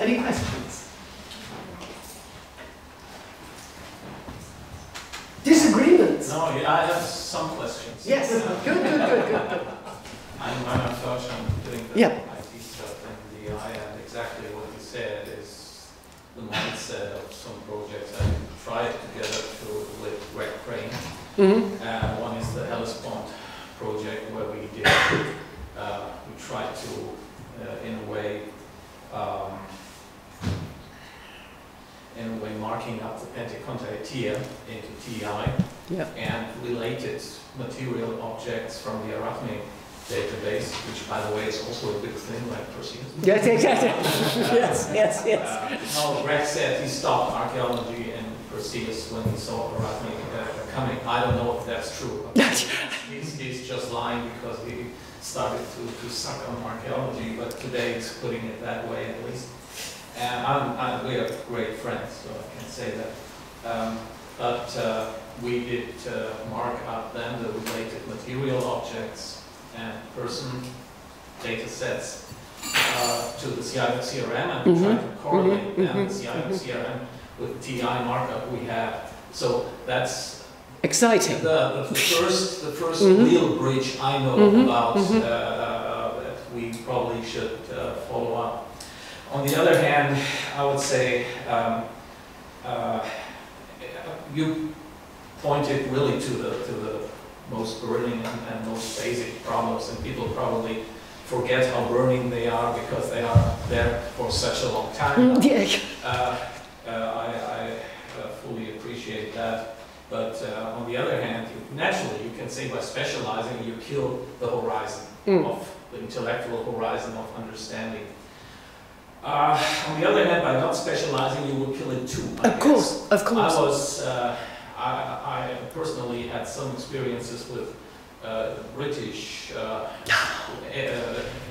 Any questions? Disagreements? No, I have some questions. Yes, good. I'm a coach, I'm doing the IT stuff in the DI, and exactly what you said is the mindset of some projects I tried together with Greg Crane. One is the Hellespont project where we did, we tried to, in a way, marking up the Pentacontaetia into TI and related material objects from the Arachne database, which by the way is also a big thing like Perseus. Yes, exactly. yes. No, Greg said he stopped archaeology in Perseus when he saw Arachne coming. I don't know if that's true. He's just lying because he started to suck on archaeology, but today he's putting it that way at least. And we are great friends, so I can say that. But we did mark up then the related material objects and person data sets to the CRM and try to correlate then the CRM with the TI markup we have. So that's exciting. The first real bridge I know about that we probably should follow up. On the other hand, I would say you pointed really to the most burning and most basic problems, and people probably forget how burning they are because they are there for such a long time. I fully appreciate that. But on the other hand, naturally, you can say by specializing, you kill the horizon of the intellectual horizon of understanding. On the other hand, by not specializing, you will kill it too. Of course. I personally had some experiences with British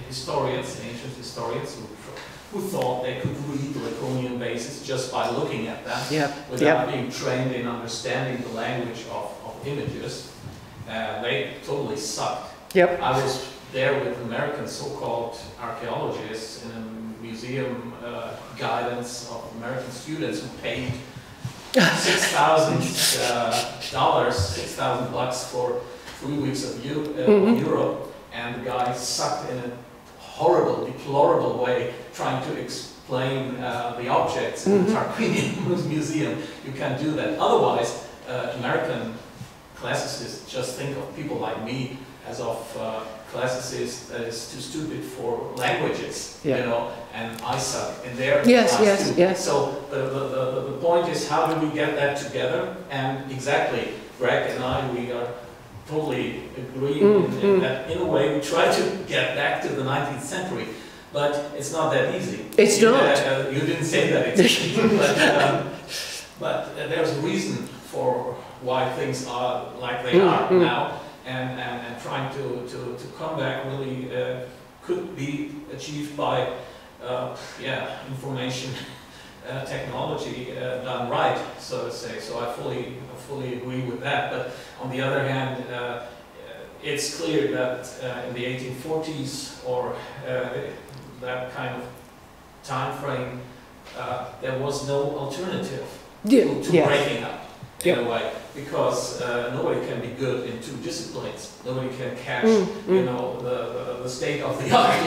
historians, ancient historians, who thought they could read Laconian bases just by looking at them, without being trained in understanding the language of images. They totally sucked. I was there with American so-called archaeologists in a museum guidance of American students who paid $6,000, $6,000 for 3 weeks of Europe, and the guy sucked in a horrible, deplorable way, trying to explain the objects in the Tarquinian Museum. You can't do that. Otherwise, American classicists just think of people like me as of classicist that is too stupid for languages, you know, and I suck in their class too. So the point is, how do we get that together? And exactly, Greg and I, we are totally agreeing in that, in a way, we try to get back to the 19th century, but it's not that easy. It's not. You didn't say that exactly, but there's a reason for why things are like they are now. And trying to come back really could be achieved by information technology done right, so to say. So I fully agree with that. But on the other hand, it's clear that in the 1840s or that kind of time frame, there was no alternative to breaking up. In a way, because nobody can be good in two disciplines. Nobody can catch, you know, the state of the art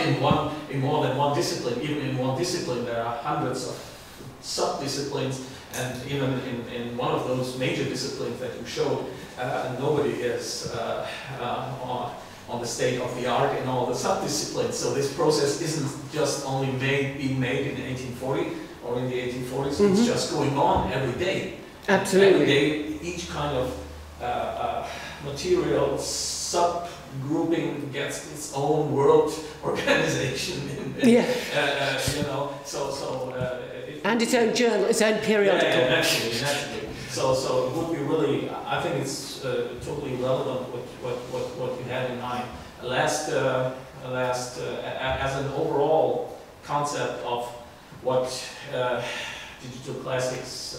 in more than one discipline. Even in one discipline, there are hundreds of sub-disciplines, and even in one of those major disciplines that you showed, nobody is on the state of the art in all the sub-disciplines. So this process isn't just only being made in 1840 or in the 1840s. It's just going on every day. Absolutely. Every day, each kind of material sub-grouping gets its own world organization. You know, and its own journal, its own periodical. Naturally. So it would be really, I think it's totally relevant what you had in mind. As an overall concept of what digital classics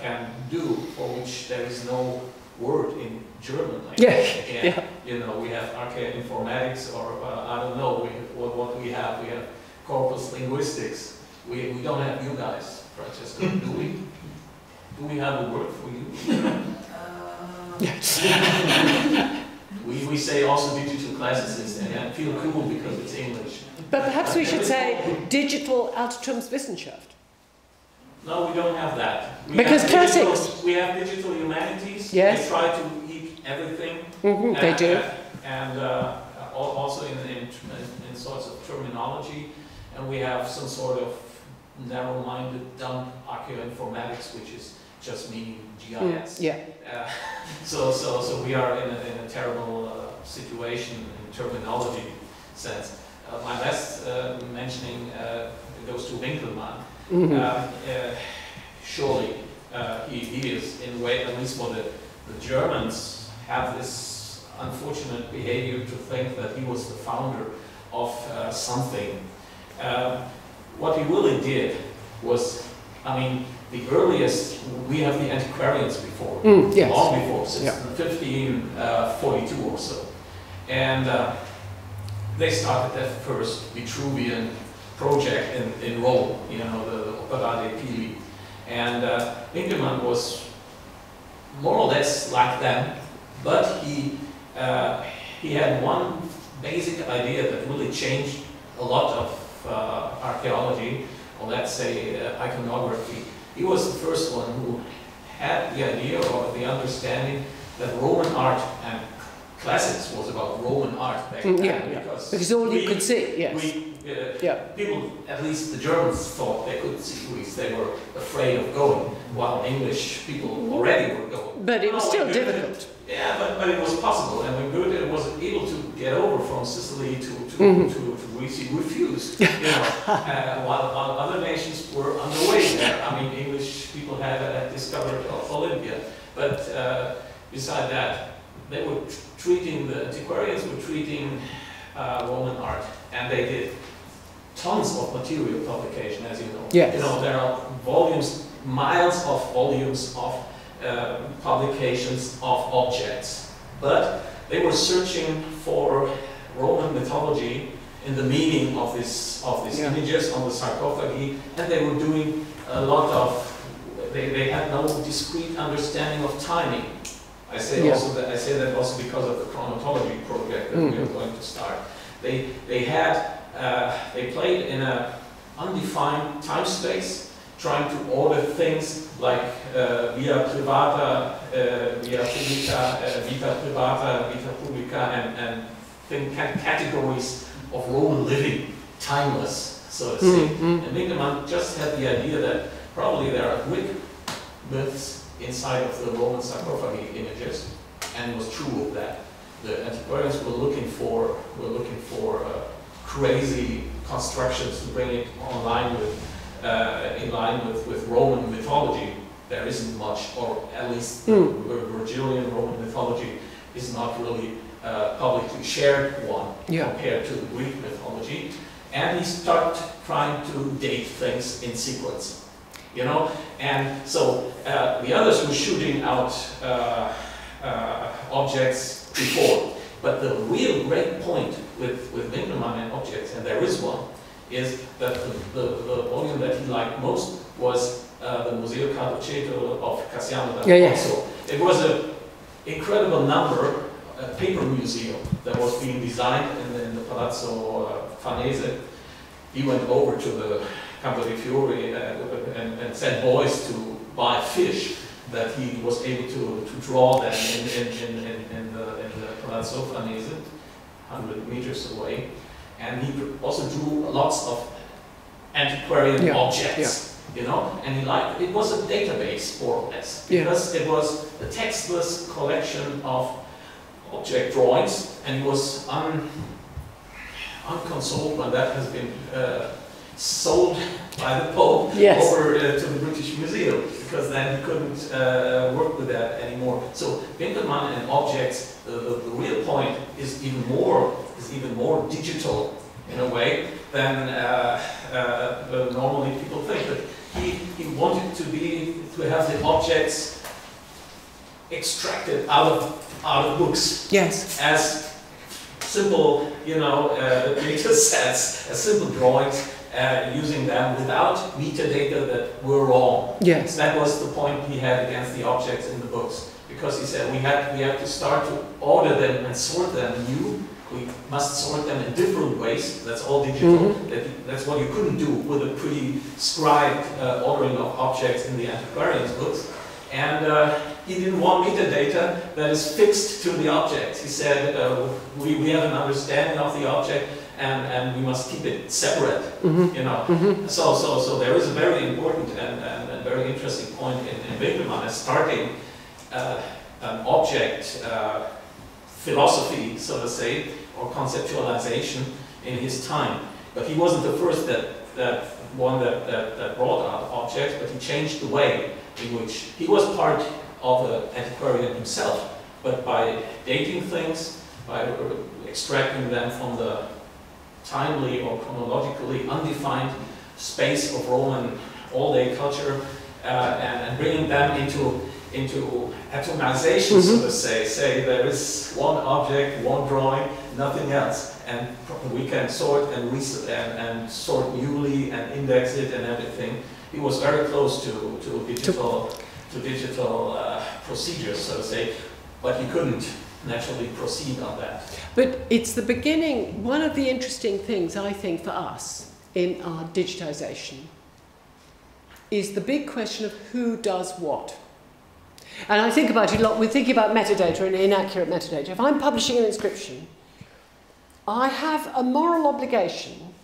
can do, for which there is no word in German language. You know, we have archaeoinformatics, or I don't know what we have. We have corpus linguistics, We don't have you guys, Francesco, do we? Do we have a word for you? We say also digital classicist and feel cool because it's English. But perhaps we should say digital Altertumswissenschaft. No, we don't have that. Because classics. We have digital humanities. Yes. They try to eat everything. They do. And also in sorts of terminology. And we have some sort of narrow-minded, dumb archaeoinformatics, which is just meaning GIS. So we are in a terrible situation in terminology sense. My last mentioning goes to Winkelmann. Surely he is, in a way, at least for the Germans have this unfortunate behavior to think that he was the founder of something. What he really did was, I mean, the earliest, we have the antiquarians before, long before, since 1542 or so. And they started that first Vitruvian project in Rome, you know, the Opera dei Pili. And Winkelmann was more or less like them, but he had one basic idea that really changed a lot of archaeology, or let's say iconography. He was the first one who had the idea or the understanding that Roman art and classics was about Roman art back then. Because all you could see, people, at least the Germans, thought they could see Greece. They were afraid of going, while English people already were going. But it was still difficult. But it was possible, and when Goethe was able to get over from Sicily to Greece, he refused. You know, while other nations were on the way there. I mean, English people had discovered Olympia, but beside that, they were treating, the antiquarians were treating Roman art, and they did tons of material publication, as you know. Yes. You know, there are volumes, miles of volumes of publications of objects, but they were searching for Roman mythology in the meaning of these images on the sarcophagi, and they were doing a lot of. They had no discrete understanding of timing. I say that also because of the chronology project that we are going to start. They played in an undefined time space, trying to order things like via privata, via publica, vita privata, vita publica, and categories of Roman living, timeless, so to say. And Winkelmann just had the idea that probably there are Greek myths inside of the Roman sarcophagi images, and it was true of that. The antiquarians were looking for crazy constructions to bring it online in line with Roman mythology. There isn't much, or at least Virgilian Roman mythology is not really publicly shared one compared to the Greek mythology. And he started trying to date things in sequence. You know, and so the others were shooting out objects before, but the real great point with Winkelmann and objects, and there is one, is that the volume that he liked most was the Museo Cartoceto of Cassiano d'Alfonso. It was an incredible number, a paper museum that was being designed in the Palazzo Farnese. He went over to the Campo dei Fiori and sent boys to buy fish that he was able to draw them in the Palazzo Farnese, 100 meters away. And he also drew lots of antiquarian objects, you know, and he liked, it was a database more or less, because it was a textless collection of object drawings, and he was unconsoled when that has been sold by the Pope over to the British Museum, because then he couldn't work with that anymore. So Winkelmann and objects, the real point is even more digital in a way than normally people think. But he wanted to have the objects extracted out of books as simple, you know, data sets, as simple drawings using them without metadata that were wrong. Yes. That was the point he had against the objects in the books, because he said we have to start to order them and sort them anew. We must sort them in different ways. That's all digital. That's what you couldn't do with a prescribed ordering of objects in the antiquarians books. And he didn't want metadata that is fixed to the object. He said we have an understanding of the object, and we must keep it separate. You know. So there is a very important and very interesting point in Winkelmann as starting an object philosophy, so to say, or conceptualization in his time. But he wasn't the first that brought out objects, but he changed the way in which he was part of the antiquarian himself. But by dating things, by extracting them from the timely or chronologically undefined space of Roman all-day culture, and bringing them into atomization, so to say there is one object, one drawing, nothing else, and we can sort and sort newly and index it and everything. He was very close to digital procedures, so to say, but he couldn't naturally proceed on that. But it's the beginning. One of the interesting things, I think, for us in our digitization is the big question of who does what. And I think about it a lot. We're thinking about metadata and inaccurate metadata. If I'm publishing an inscription, I have a moral obligation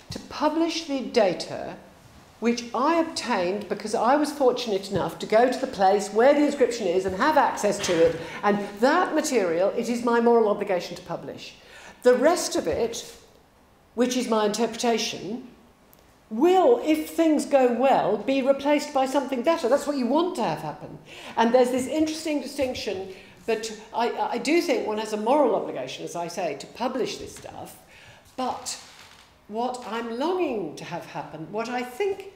to publish the data which I obtained because I was fortunate enough to go to the place where the inscription is and have access to it. And that material, it is my moral obligation to publish. The rest of it, which is my interpretation, will, if things go well, be replaced by something better. That's what you want to have happen. And there's this interesting distinction, but I do think one has a moral obligation, as I say, to publish this stuff. But what I'm longing to have happen, what I think,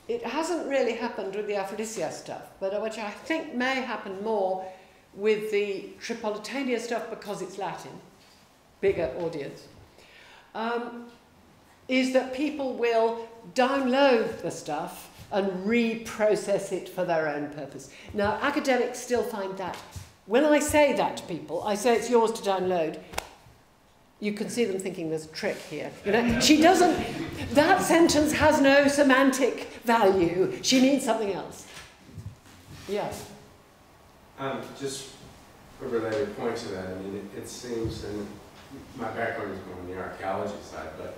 it hasn't really happened with the Aphrodisia stuff, but which I think may happen more with the Tripolitania stuff because it's Latin, bigger audience, is that people will download the stuff and reprocess it for their own purpose. Now, academics still find that. When I say that to people, I say it's yours to download, you can see them thinking there's a trick here. You know, she doesn't, that sentence has no semantic value. She means something else. Yeah. Just a related point to that, I mean, it seems, and my background is more on the archaeology side, but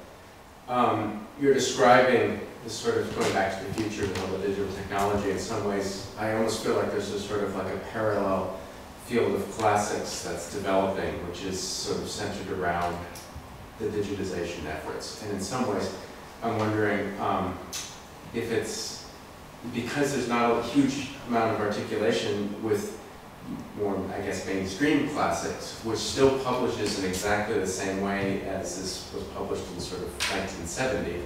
you're describing this sort of going back to the future with all the digital technology. In some ways, I almost feel like there's a sort of like a parallel field of classics that's developing, which is sort of centered around the digitization efforts. And in some ways, I'm wondering if it's because there's not a huge amount of articulation with more, I guess, mainstream classics, which still publishes in exactly the same way as this was published in sort of 1970.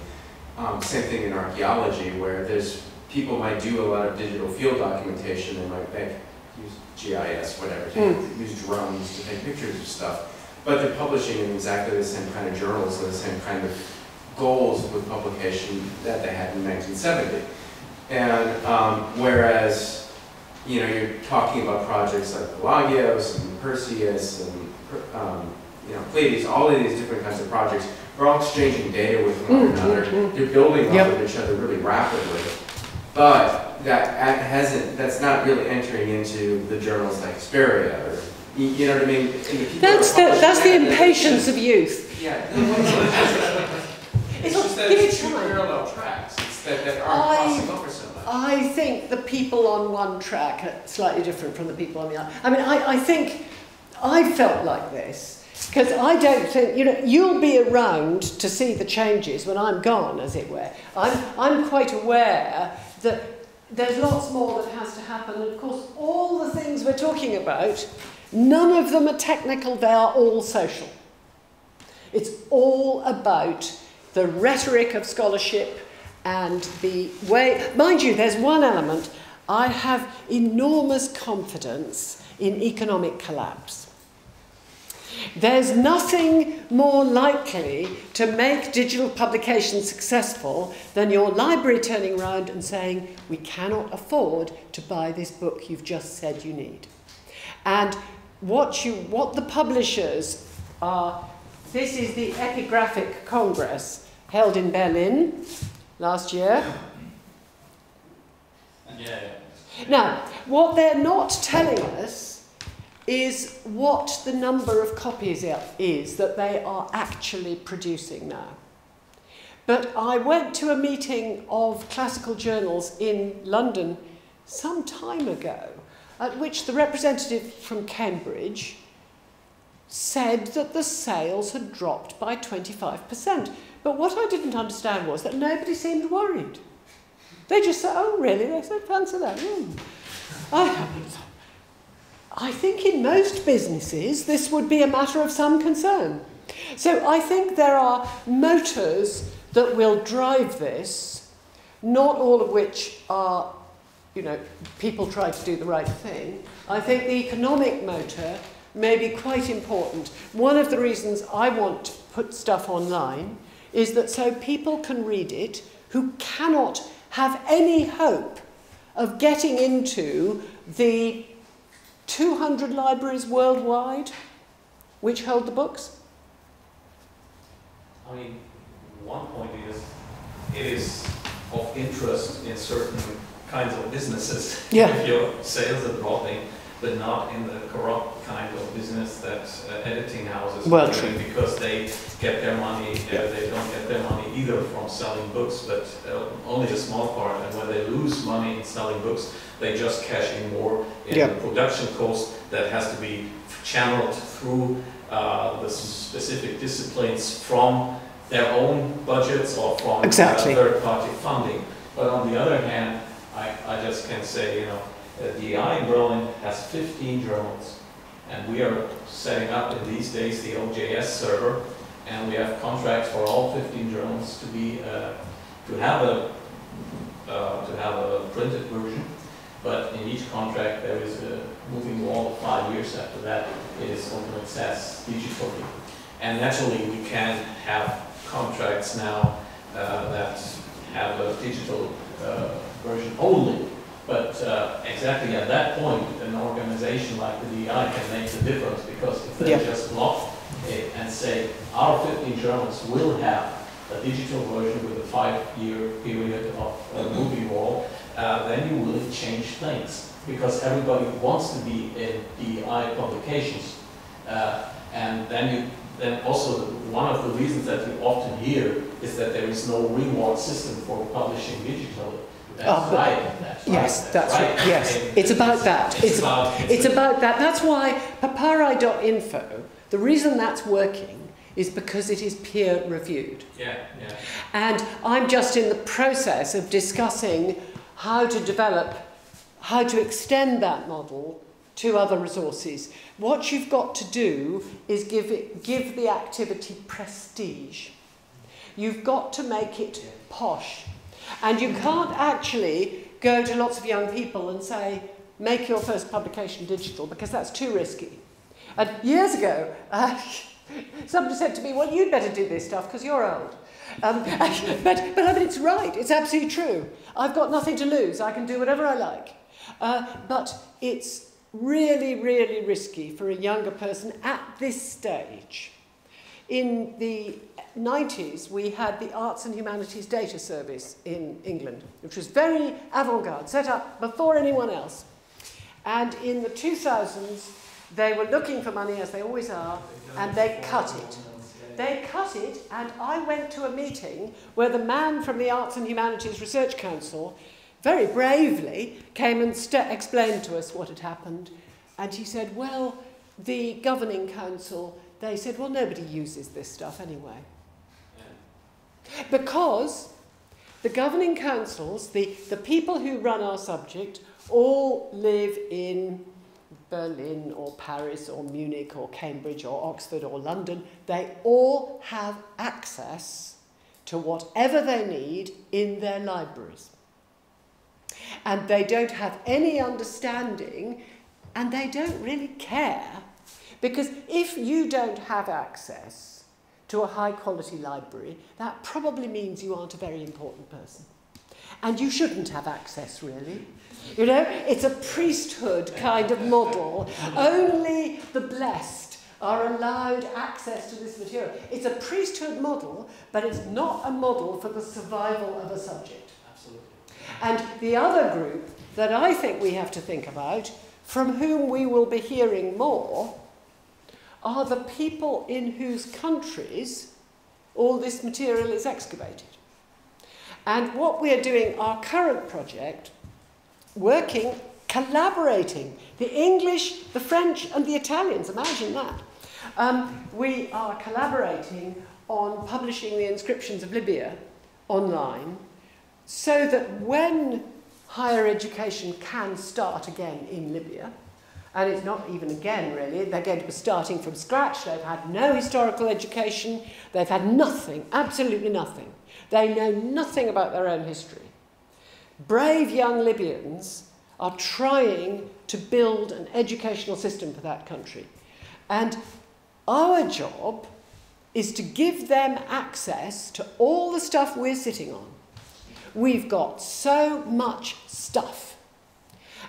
Same thing in archaeology, where there's people might do a lot of digital field documentation. They might use GIS, whatever, use drones to take pictures of stuff, but they're publishing in exactly the same kind of journals and the same kind of goals with publication that they had in 1970. And whereas, you know, you're talking about projects like Pelagios and Perseus and you know, Pleiades, all of these different kinds of projects are all exchanging data with one another. They're building off of each other really rapidly, but that's not really entering into the journals like Hesperia, or you know what I mean. That's the impatience of youth. Yeah, it's just that it's two parallel tracks that aren't crossing over so much. I think the people on one track are slightly different from the people on the other. I mean, I think I felt like this because I don't think, you know, you'll be around to see the changes when I'm gone, as it were. I'm quite aware that there's lots more that has to happen, and of course all the things we're talking about, none of them are technical, they are all social. It's all about the rhetoric of scholarship and the way, mind you, there's one element, I have enormous confidence in economic collapse. There's nothing more likely to make digital publication successful than your library turning around and saying, we cannot afford to buy this book you've just said you need. And what the publishers are, this is the Epigraphic Congress held in Berlin last year. Yeah. Now, what they're not telling us is what the number of copies is that they are actually producing now. But I went to a meeting of classical journals in London some time ago, at which the representative from Cambridge said that the sales had dropped by 25%. But what I didn't understand was that nobody seemed worried. They just said, oh, really? They said, fancy that. I think in most businesses this would be a matter of some concern. So I think there are motors that will drive this, not all of which are, people try to do the right thing. I think the economic motor may be quite important. One of the reasons I want to put stuff online is that so people can read it who cannot have any hope of getting into the 200 libraries worldwide which hold the books. I mean, one point is, it is of interest in certain kinds of businesses. Yeah. If your sales are dropping, but not in the corrupt kind of business that editing houses are doing, because they get their money, they don't get their money either from selling books, but only a small part, and when they lose money in selling books, they just cash in more in the production cost that has to be channeled through the specific disciplines from their own budgets or from third-party funding. But on the other hand, I just can say, DI in Berlin has 15 journals, and we are setting up in these days the OJS server, and we have contracts for all 15 journals to be to have a printed version. But in each contract there is a moving wall. 5 years after that, it is open access digitally, and naturally we can have contracts now that have a digital version only. But exactly at that point, an organization like the DI can make the difference, because if they just block it and say our 15 journals will have a digital version with a 5-year period of moving wall, then you will change things, because everybody wants to be in DI publications, and then also one of the reasons that you often hear is that there is no reward system for publishing digitally. That's right. That's right. Yes, it's about that. It's about that. That's why papyri.info, the reason that's working is because it is peer reviewed. And I'm just in the process of discussing how to extend that model to other resources. What you've got to do is give the activity prestige. You've got to make it posh. And you can't actually go to lots of young people and say, make your first publication digital, because that's too risky. And years ago, somebody said to me, well, you'd better do this stuff because you're old. But I mean, it's right. It's absolutely true. I've got nothing to lose. I can do whatever I like. But it's really, really risky for a younger person at this stage. In the 90s, we had the Arts and Humanities Data Service in England, which was very avant-garde, set up before anyone else. And in the 2000s, they were looking for money, as they always are, and they cut it. They cut it, and I went to a meeting where the man from the Arts and Humanities Research Council very bravely came and explained to us what had happened. And he said, well, the governing council, they said, well, nobody uses this stuff anyway. Because the governing councils, the people who run our subject, all live in Berlin or Paris or Munich or Cambridge or Oxford or London. They all have access to whatever they need in their libraries. And they don't have any understanding, and they don't really care, Because if you don't have access to a high-quality library, that probably means you aren't a very important person. And you shouldn't have access, really. You know, it's a priesthood kind of model. Only the blessed are allowed access to this material. It's a priesthood model, but it's not a model for the survival of a subject. Absolutely. And the other group that I think we have to think about, from whom we will be hearing more, are the people in whose countries all this material is excavated. And what we're doing, our current project, working, collaborating, the English, the French and the Italians, imagine that. We are collaborating on publishing the inscriptions of Libya online, so that when higher education can start again in Libya, and it's not even again really, they're going to be starting from scratch, they've had no historical education, they've had nothing, absolutely nothing. They know nothing about their own history. Brave young Libyans are trying to build an educational system for that country. And our job is to give them access to all the stuff we're sitting on. We've got so much stuff.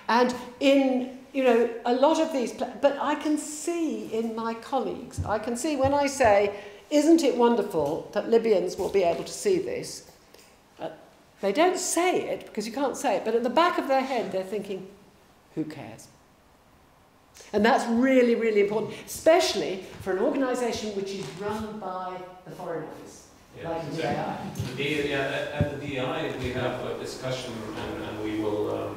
And in, you know, a lot of these, but I can see in my colleagues, I can see when I say, isn't it wonderful that Libyans will be able to see this? They don't say it, because you can't say it, but at the back of their head they're thinking, who cares? And that's really, really important, especially for an organisation which is run by the Foreign Office, like the DAI. At the DAI we have a discussion, and we will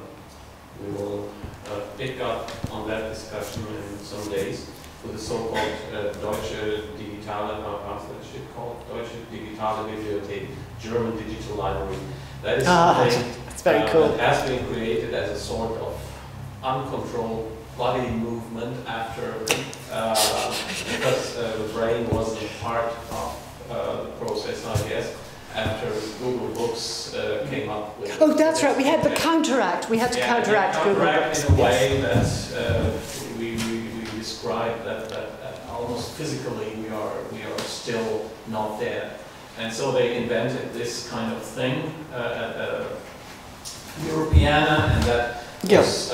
pick up on that discussion in some days with the so-called Deutsche Digitale, how's that shit called? Deutsche Digitale Bibliothek, German Digital Library. That is something that's very cool. that has been created as a sort of uncontrolled body movement after, because the brain wasn't part of the process, I guess, after Google Books came up with... Oh, that's right, we had the counteract. We had to counteract Google Books. In a way that we describe that almost physically we are still not there. And so they invented this kind of thing, Europeana, and that was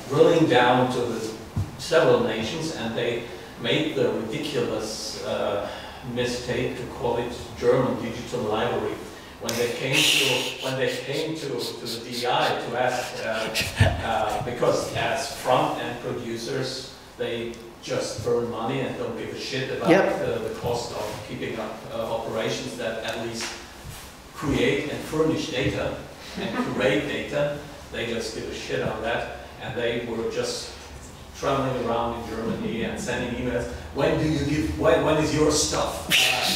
drilling down to the several nations, and they made the ridiculous mistake to call it German Digital Library. When they came to the DI to ask, because as front-end producers, they just burn money and don't give a shit about the cost of keeping up operations that at least create and furnish data and curate data. They just give a shit on that, and they were just traveling around in Germany and sending emails. When do you give? When is your stuff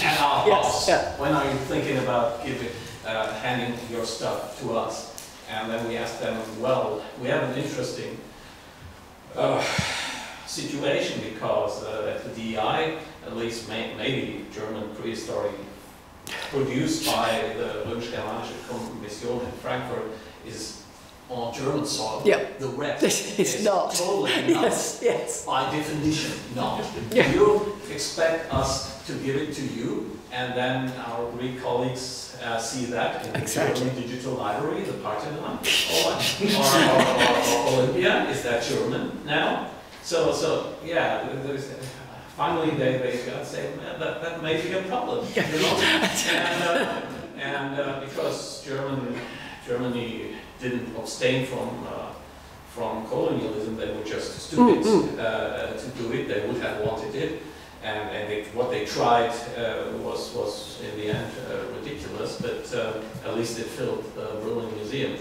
at our house? When are you thinking about handing your stuff to us? And then we asked them, well, we have an interesting situation, because at the DI, at least maybe German prehistory produced by the Römisch-Germanische Kommission in Frankfurt is on German soil. The rest is not. Totally not. Yes. By definition, not. You expect us to give it to you, and then our Greek colleagues see that in the German Digital Library, the Parthenon, or Olympia. Is that German now? So yeah, finally they got to say that may be a problem, you know? and because Germany didn't abstain from colonialism, they were just stupid to do it. They would have wanted it, and what they tried was in the end ridiculous. But at least it filled the Berlin Museum.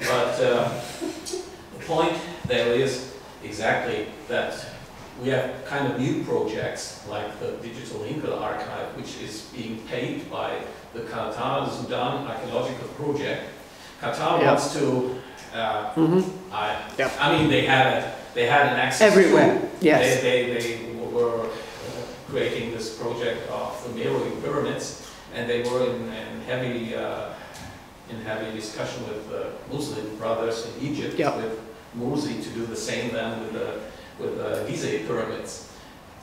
But the point there is exactly that we have kind of new projects like the Digital Hinkel Archive, which is being paid by the Qatar, the Sudan Archaeological Project. Qatar wants to. I mean, they had an access everywhere. Yes, they were creating this project of the Meroe pyramids, and they were in heavy discussion with the Muslim brothers in Egypt, with Morsi, to do the same then with the Gizeh pyramids.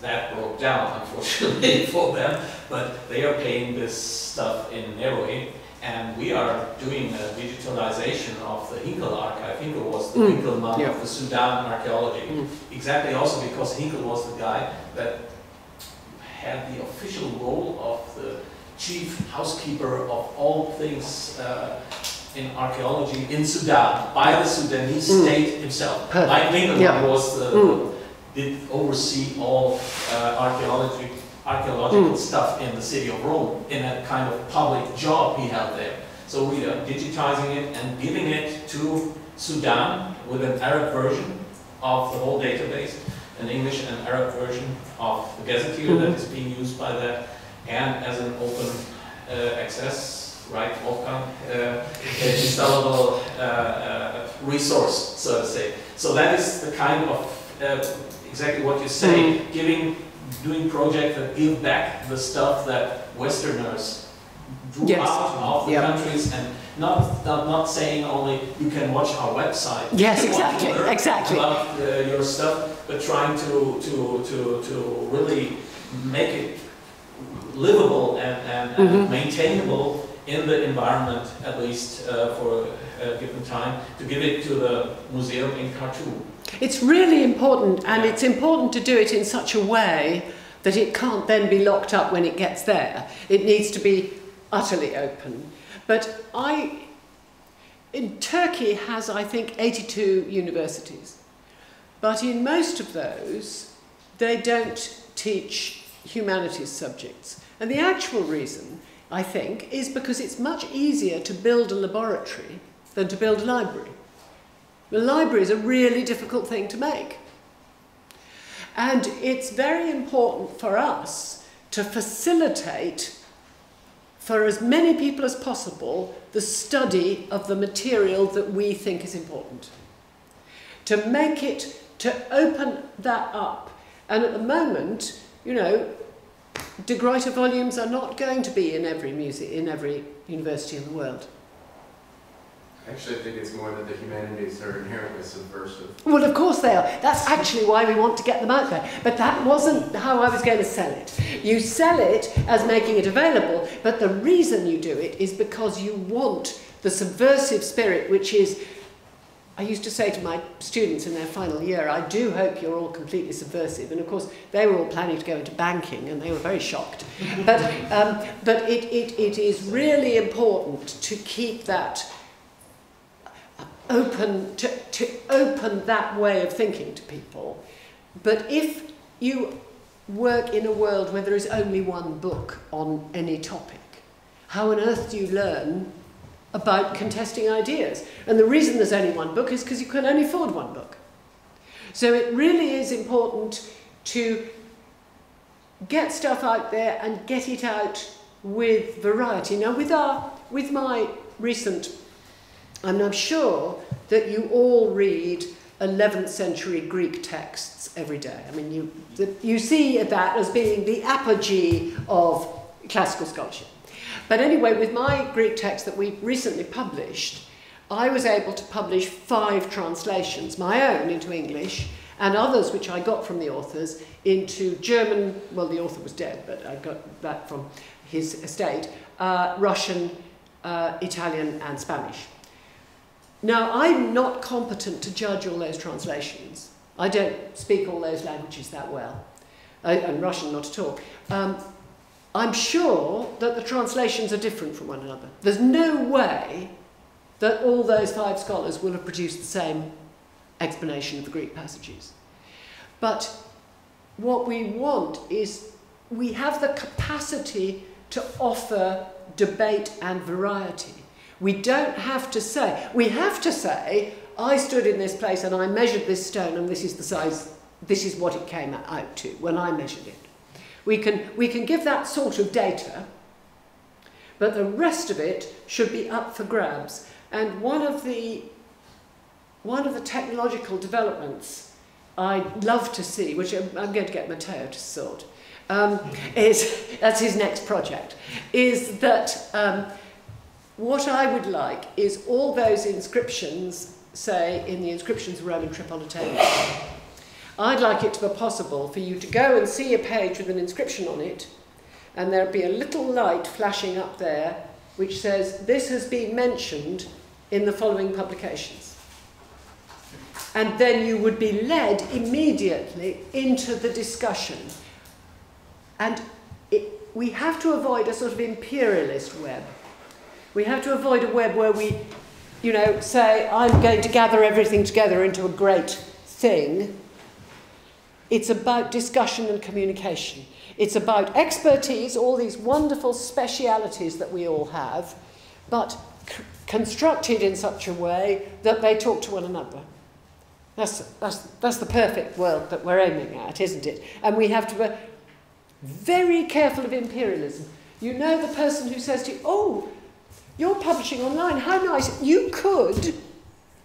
that broke down, unfortunately for them, but they are paying this stuff in Roueché, and we are doing a digitalization of the Hinkel archive. Hinkel was the Winkelmann of the Sudan archaeology, exactly also because Hinkel was the guy that had the official role of the chief housekeeper of all things in archaeology in Sudan, by the Sudanese state himself. Like Winkelmann was did oversee all archaeological stuff in the city of Rome, in a kind of public job he had there. So we are digitizing it and giving it to Sudan with an Arab version of the whole database, an English and Arab version of the gazetteer that is being used by that, and as an open access, right, Wolfgang, installable resource, so to say. So that is the kind of exactly what you say, doing projects that give back the stuff that Westerners drew out of the countries, and not saying only you can watch our website. Yes, exactly. About your stuff, but trying to really make it livable and maintainable in the environment, at least for a given time, to give it to the museum in Khartoum. It's really important, and it's important to do it in such a way that it can't then be locked up when it gets there. It needs to be utterly open. But Turkey has, I think, 82 universities. But in most of those, they don't teach humanities subjects. And the actual reason, I think, is because it's much easier to build a laboratory than to build a library. The library is a really difficult thing to make. And it's very important for us to facilitate, for as many people as possible, the study of the material that we think is important. To make it, to open that up. And at the moment, you know, De Gruyter volumes are not going to be in every museum, in every university in the world. Actually, I think it's more that the humanities are inherently subversive. Well, of course they are. That's actually why we want to get them out there. But that wasn't how I was going to sell it. You sell it as making it available, but the reason you do it is because you want the subversive spirit, which is, I used to say to my students in their final year, I do hope you're all completely subversive. And of course, they were all planning to go into banking, and they were very shocked. But it is really important to keep that open, to open that way of thinking to people. But if you work in a world where there is only one book on any topic, how on earth do you learn about contesting ideas? And the reason there's only one book is because you can only afford one book. So it really is important to get stuff out there and get it out with variety. Now, with my recent, I'm sure that you all read 11th century Greek texts every day. I mean, you see that as being the apogee of classical scholarship. But anyway, with my Greek text that we recently published, I was able to publish 5 translations, my own into English, and others which I got from the authors into German. Well, the author was dead, but I got that from his estate, Russian, Italian, and Spanish. Now, I'm not competent to judge all those translations. I don't speak all those languages that well, and Russian not at all. I'm sure that the translations are different from one another. There's no way that all those 5 scholars will have produced the same explanation of the Greek passages. But what we want is, we have the capacity to offer debate and variety. We don't have to say, we have to say, I stood in this place and I measured this stone and this is the size, this is what it came out to when I measured it. We can give that sort of data, but the rest of it should be up for grabs. And one of the technological developments I'd love to see, which I'm going to get Matteo to sort, that's his next project, is that what I would like is all those inscriptions, say in the inscriptions of Roman Tripolitanus, I'd like it to be possible for you to go and see a page with an inscription on it, and there'll be a little light flashing up there which says, this has been mentioned in the following publications. And then you would be led immediately into the discussion. And we have to avoid a sort of imperialist web. We have to avoid a web where we, you know, say, I'm going to gather everything together into a great thing. It's about discussion and communication. It's about expertise, all these wonderful specialities that we all have, but constructed in such a way that they talk to one another. That's the perfect world that we're aiming at, isn't it? And we have to be very careful of imperialism. You know the person who says to you, oh, you're publishing online, how nice. You could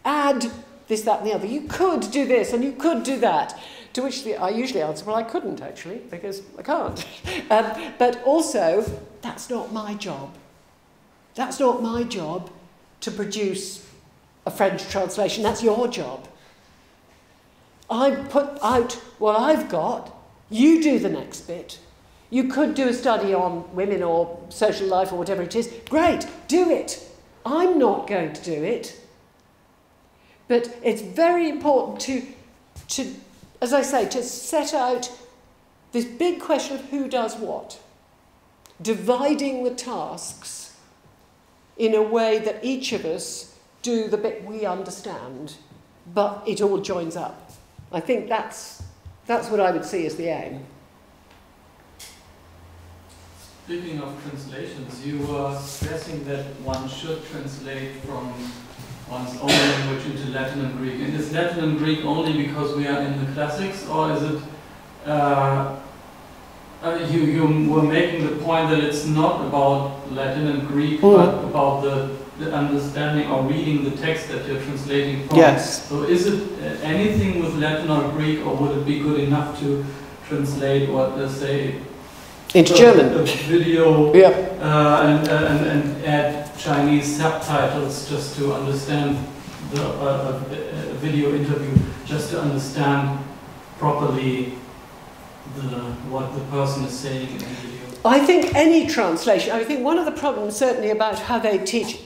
add this, that, and the other. You could do this, and you could do that. To which I usually answer, well, I couldn't, actually, because I can't. But also, that's not my job. That's not my job to produce a French translation. That's your job. I put out what I've got. You do the next bit. You could do a study on women or social life or whatever it is. Great, do it. I'm not going to do it. But it's very important to, as I say, to set out this big question of who does what. Dividing the tasks in a way that each of us do the bit we understand, but it all joins up. I think that's what I would see as the aim. Speaking of translations, you were stressing that one should translate from one's own language into Latin and Greek. And is Latin and Greek only because we are in the classics, or is it, you were making the point that it's not about Latin and Greek, but about the understanding or reading the text that you're translating from. Yes. So is it anything with Latin or Greek, or would it be good enough to translate what, let's say, into German, a video, yeah. And add Chinese subtitles just to understand the video interview, just to understand properly what the person is saying in the video? I think any translation, I think one of the problems certainly about how they teach,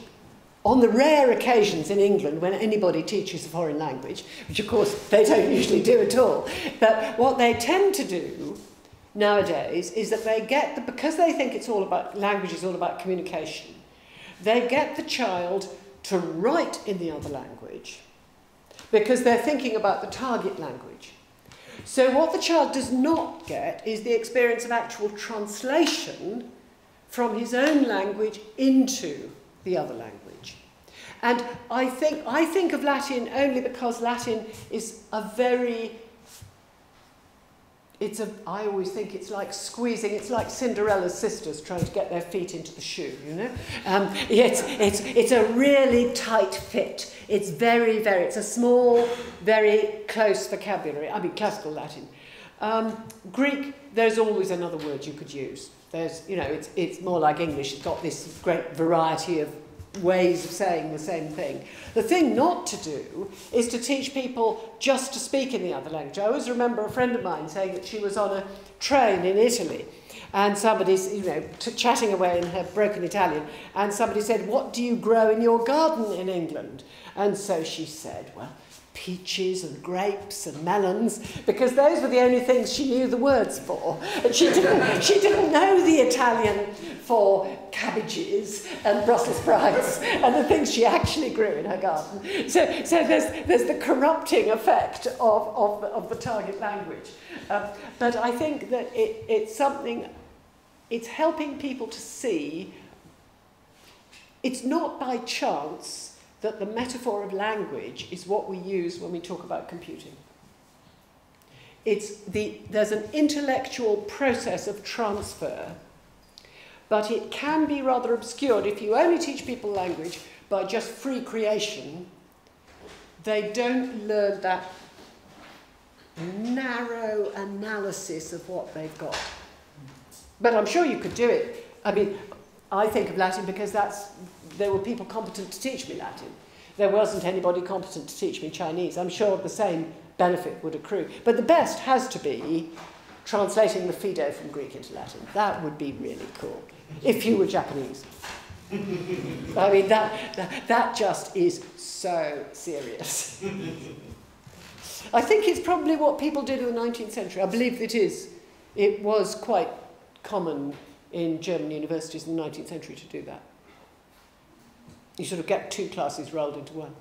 on the rare occasions in England when anybody teaches a foreign language, which of course they don't usually do at all, but what they tend to do nowadays is that they get, because they think it's all about, language is all about communication, they get the child to write in the other language because they're thinking about the target language. So what the child does not get is the experience of actual translation from his own language into the other language. And I think of Latin only because Latin is a very, I always think it's like squeezing, it's like Cinderella's sisters trying to get their feet into the shoe, you know? It's a really tight fit. It's very, very, it's a small, very close vocabulary. I mean, classical Latin. Greek, there's always another word you could use. There's, you know, it's more like English. It's got this great variety of ways of saying the same thing. The thing not to do is to teach people just to speak in the other language. I always remember a friend of mine saying that she was on a train in Italy and somebody's, you know, chatting away in her broken Italian, and somebody said, "What do you grow in your garden in England?" And so she said, well, peaches and grapes and melons, because those were the only things she knew the words for. And she didn't know the Italian for cabbages and Brussels sprouts and the things she actually grew in her garden. So there's the corrupting effect of the target language. But I think that it's something, it's helping people to see it's not by chance that the metaphor of language is what we use when we talk about computing. There's an intellectual process of transfer, but it can be rather obscured. If you only teach people language by just free creation, they don't learn that narrow analysis of what they've got. But I'm sure you could do it. I mean, I think of Latin because there were people competent to teach me Latin. There wasn't anybody competent to teach me Chinese. I'm sure the same benefit would accrue. But the best has to be translating the Phaedo from Greek into Latin. That would be really cool, if you were Japanese. I mean, that just is so serious. I think it's probably what people did in the 19th century. I believe it is. It was quite common in German universities in the 19th century to do that. You sort of get two classes rolled into one.